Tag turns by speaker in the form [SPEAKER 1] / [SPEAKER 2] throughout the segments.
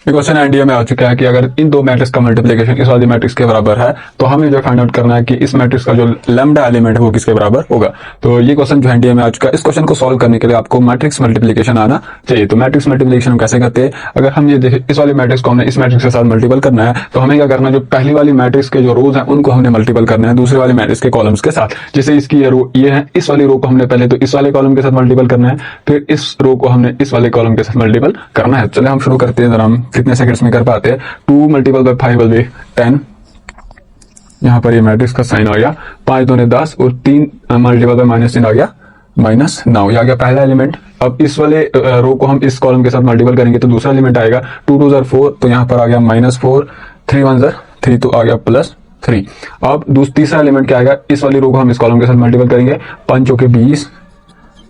[SPEAKER 1] ये question NDA में आ चुका है कि अगर इन दो मैट्रिक्स का मल्टीप्लिकेशन इस वाली मैट्रिक्स के बराबर है तो हमें जो फाइंड आउट करना है कि इस मैट्रिक्स का जो लैम्डा एलिमेंट है वो किसके बराबर होगा। तो ये क्वेश्चन जो एनडीए में आ चुका है, इस क्वेश्चन को सॉल्व करने के लिए आपको मैट्रिक्स मल्टीप्लिकेशन आना चाहिए। तो मैट्रिक्स मल्टीप्लिकेशन हम कैसे करते हैं, अगर हम ये देखें इस वाली मैट्रिक्स को हमने इस मैट्रिक्स के साथ मल्टीपल करना है तो हमें क्या करना है, जो पहली वाली मैट्रिक्स के जो रोज है उनको हमने मल्टीपल करना है दूसरी वाली मैट्रिक्स के कॉलम्स के साथ। जैसे इसकी ये रो ये है, इस वाली रो को हमने पहले तो इस वाले कॉलम के साथ मल्टीपल करना है, फिर इस रो को हमने इस वाले कॉलम के साथ मल्टीपल करना है। चलिए हम शुरू करते हैं, जरा हम कितने सेकंड्स में कर पाते हैं। 2 मल्टीपल बाय 5 विल बी 10। यहाँ पर ये मैट्रिक्स का साइन आ गया, 5 दूने 10 और 3 मल्टीपल बाय -3 आ गया -9। ये आ गया पहला एलिमेंट। अब इस वाले रो को हम इस कॉलम के साथ मल्टीपल करेंगे तो दूसरा एलिमेंट आएगा 2 2 जार 4, तो यहाँ पर आ गया -4, 3 1 जार 3 तो आ गया +3। अब तीसरा एलिमेंट क्या आएगा, इस वाली रो को हम इस कॉलम के साथ मल्टीपल करेंगे, 5 चौके 20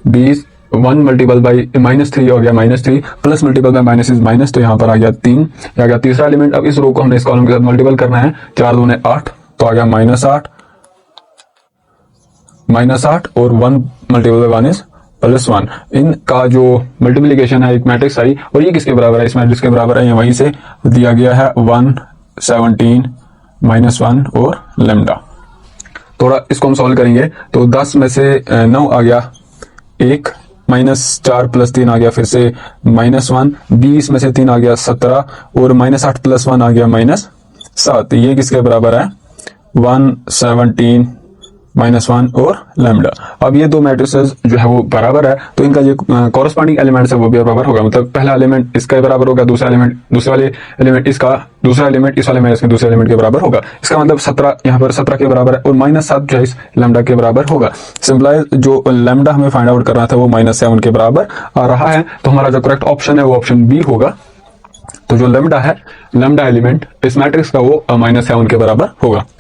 [SPEAKER 1] 20, 1 मल्टीपल बाई -3 हो गया -3, plus multiple bye minus is minus, तो यहाँ पर आ गया 3। आ गया तीसरा एलिमेंट। अब इस रो को हमने इस कॉलम के साथ मल्टीपल करना है, 4 दूने 8 तो आ गया -8 और 1 मल्टीपल बाय 1 इज +1। इनका जो मल्टीप्लीकेशन है एक मैट्रिक्स आई, और ये किसके बराबर है, इस मैट्रिक्स के बराबर है। ये वहीं से दिया गया है 1 17 -1 और लैम्डा। थोड़ा इसको हम सॉल्व करेंगे तो 10 में से 9 आ गया 1, -4 + 3 आ गया फिर से -1, 20 में से 3 आ गया 17 और -8 + 1 आ गया -7। ये किसके बराबर है, 1 17 -1 और लैम्डा। अब ये दो मैट्रिसेस जो है वो बराबर है तो इनका जो कॉरस्पॉन्डिंग एलिमेंट है वो भी बराबर होगा। मतलब पहला एलिमेंट इसका बराबर होगा, दूसरा एलिमेंट दूसरे वाले एलिमेंट इसका, दूसरा एलिमेंट इस वाले मैट्रिक्स के दूसरे एलिमेंट के बराबर होगा। इसका मतलब 17 यहाँ पर 17 के बराबर है और -7 जो है इस लैम्डा के बराबर होगा। सिंपलाइज जो लैम्डा हमें फाइंड आउट करना था वो -7 के बराबर आ रहा है, तो हमारा जो करेक्ट ऑप्शन है वो ऑप्शन बी होगा। तो जो लैम्डा है, लैम्डा एलिमेंट इस मैट्रिक्स का वो -7 के बराबर होगा।